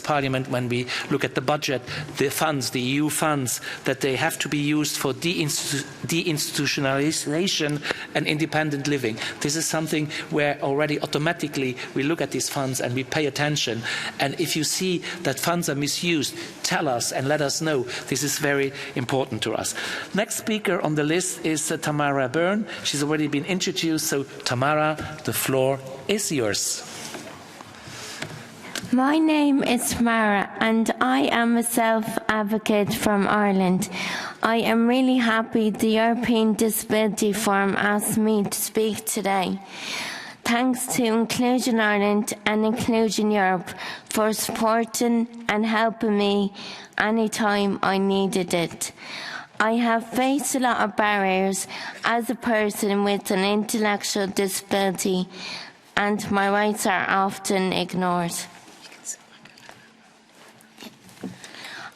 Parliament, when we look at the budget, the funds, the EU funds, that they have to be used for deinstitutionalization and independent living. This is something where already automatically we look at these funds and we pay attention. And if you see that funds are misused, tell us and let us know. This is very important to us. Next speaker on the list is Tamara Byrne. She's already been introduced, so Tamara, the floor is yours. My name is Tamara and I am a self-advocate from Ireland. I am really happy the European Disability Forum asked me to speak today. Thanks to Inclusion Ireland and Inclusion Europe for supporting and helping me anytime I needed it. I have faced a lot of barriers as a person with an intellectual disability, and my rights are often ignored.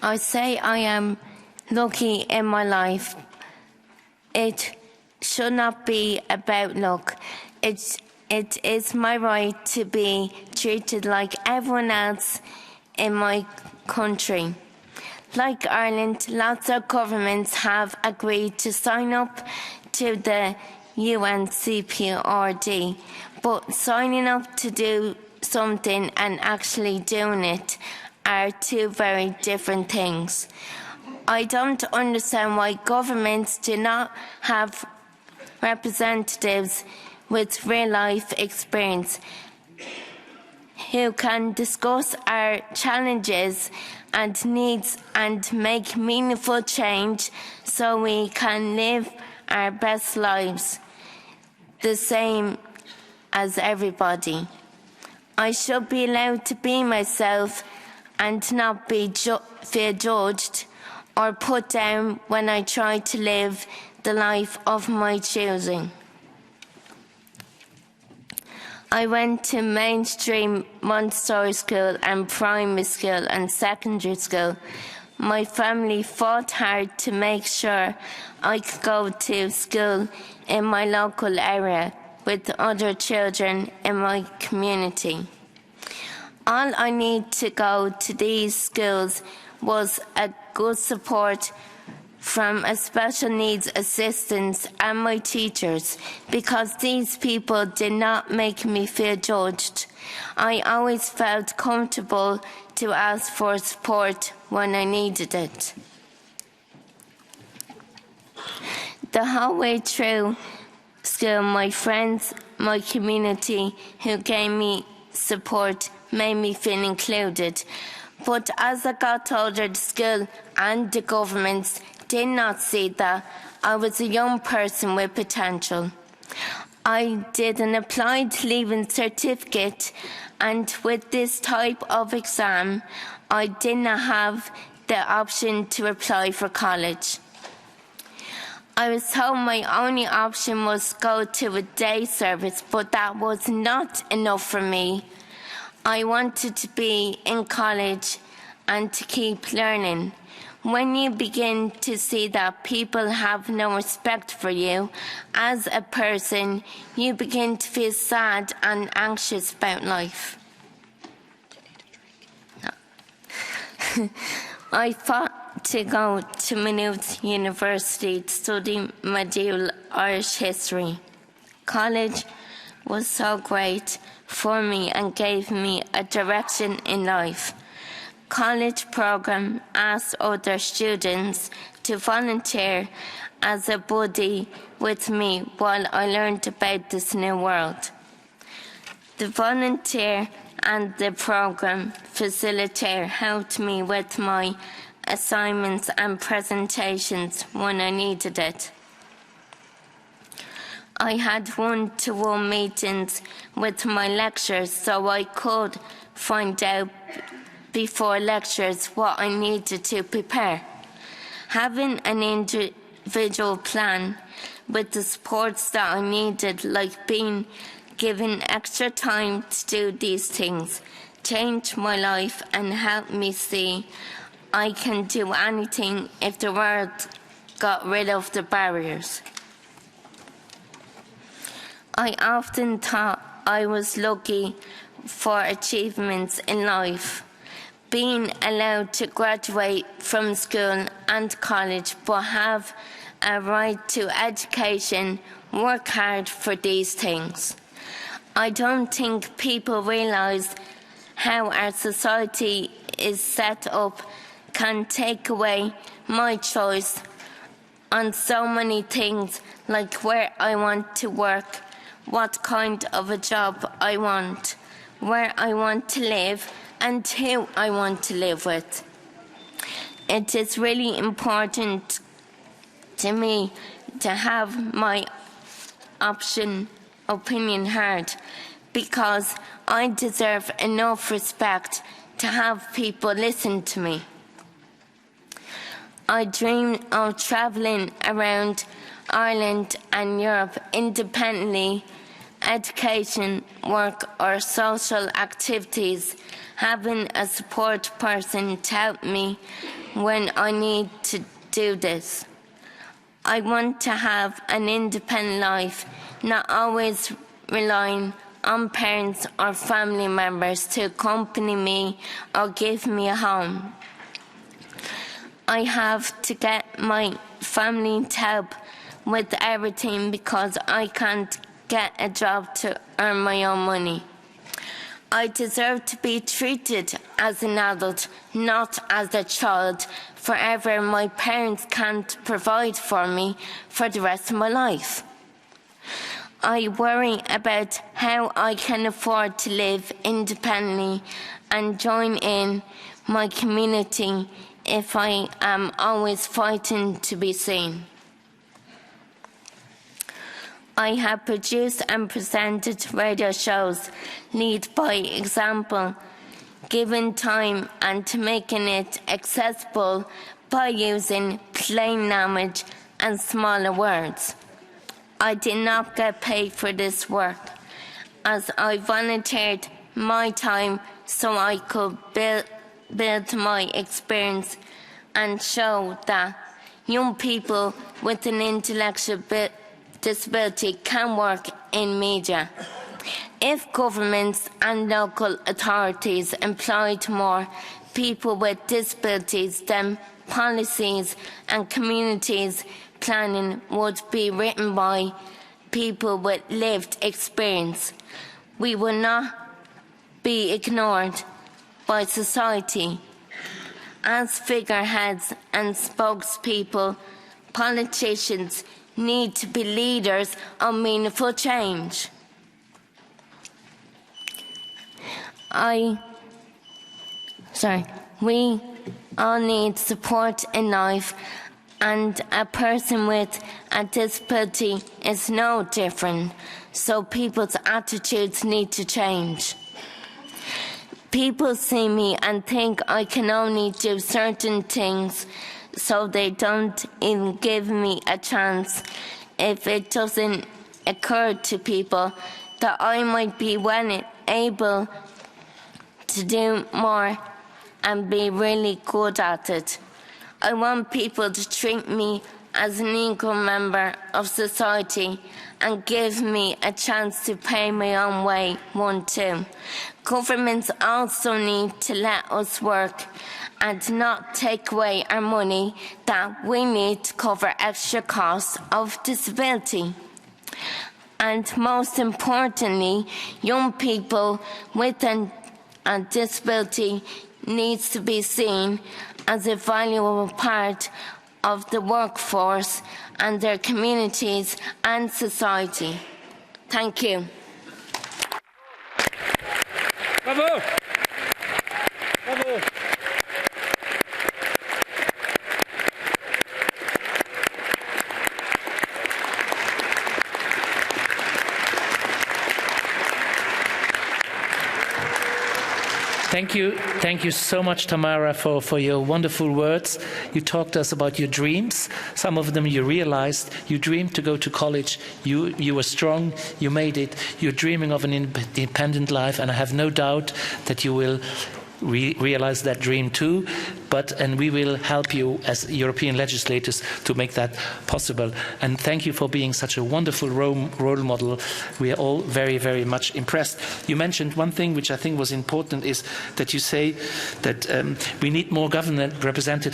I say I am lucky in my life. It should not be about luck. It is my right to be treated like everyone else in my country. Like Ireland, lots of governments have agreed to sign up to the UNCPRD, but signing up to do something and actually doing it are two very different things. I don't understand why governments do not have representatives with real-life experience who can discuss our challenges and needs and make meaningful change so we can live our best lives the same as everybody. I should be allowed to be myself and not be feel judged or put down when I try to live the life of my choosing. I went to mainstream Montessori school and primary school and secondary school. My family fought hard to make sure I could go to school in my local area with other children in my community. All I need to go to these schools was a good support from a special needs assistants and my teachers, because these people did not make me feel judged. I always felt comfortable to ask for support when I needed it. The whole way through school, my friends, my community who gave me support made me feel included. But as I got older, the school and the governments did not see that I was a young person with potential. I did an applied leaving certificate, and with this type of exam, I did not have the option to apply for college. I was told my only option was go to a day service, but that was not enough for me. I wanted to be in college and to keep learning. When you begin to see that people have no respect for you as a person, you begin to feel sad and anxious about life. I fought to go to Maynooth University to study medieval Irish history. College was so great for me and gave me a direction in life. College program asked other students to volunteer as a buddy with me while I learned about this new world. The volunteer and the program facilitator helped me with my assignments and presentations when I needed it. I had one-to-one meetings with my lecturers so I could find out before lectures what I needed to prepare. Having an individual plan with the supports that I needed, like being given extra time to do these things, changed my life and helped me see I can do anything if the world got rid of the barriers. I often thought I was lucky for achievements in life, being allowed to graduate from school and college but have a right to education, work hard for these things. I don't think people realise how our society is set up can take away my choice on so many things, like where I want to work, what kind of a job I want, where I want to live, and who I want to live with. It is really important to me to have my opinion heard, because I deserve enough respect to have people listen to me. I dream of travelling around Ireland and Europe independently, education, work or social activities, having a support person to help me when I need to do this. I want to have an independent life, not always relying on parents or family members to accompany me or give me a home. I have to get my family to help with everything because I can't get a job to earn my own money. I deserve to be treated as an adult, not as a child, forever. My parents can't provide for me for the rest of my life. I worry about how I can afford to live independently and join in my community if I am always fighting to be seen. I have produced and presented radio shows, lead by example, giving time and making it accessible by using plain language and smaller words. I did not get paid for this work, as I volunteered my time so I could build my experience and show that young people with an intellectual disability can work in media. If governments and local authorities employed more people with disabilities, then policies and communities planning would be written by people with lived experience. We will not be ignored by society. As figureheads and spokespeople, politicians need to be leaders of meaningful change. We all need support in life, and a person with a disability is no different, so people's attitudes need to change. People see me and think I can only do certain things, so they don't even give me a chance. If it doesn't occur to people that I might be well able to do more and be really good at it. I want people to treat me as an equal member of society and give me a chance to pay my own way one too. Governments also need to let us work and not take away our money that we need to cover extra costs of disability. And most importantly, young people with a disability needs to be seen as a valuable part of the workforce and their communities and society. Thank you. Bravo! Bravo! Thank you so much, Tamara, for your wonderful words. You talked to us about your dreams. Some of them you realized. You dreamed to go to college. You were strong. You made it. You're dreaming of an independent life, and I have no doubt that you will realize that dream too, and we will help you as European legislators to make that possible. And thank you for being such a wonderful role model. We are all very, very much impressed. You mentioned one thing which I think was important, is that you say that we need more government representatives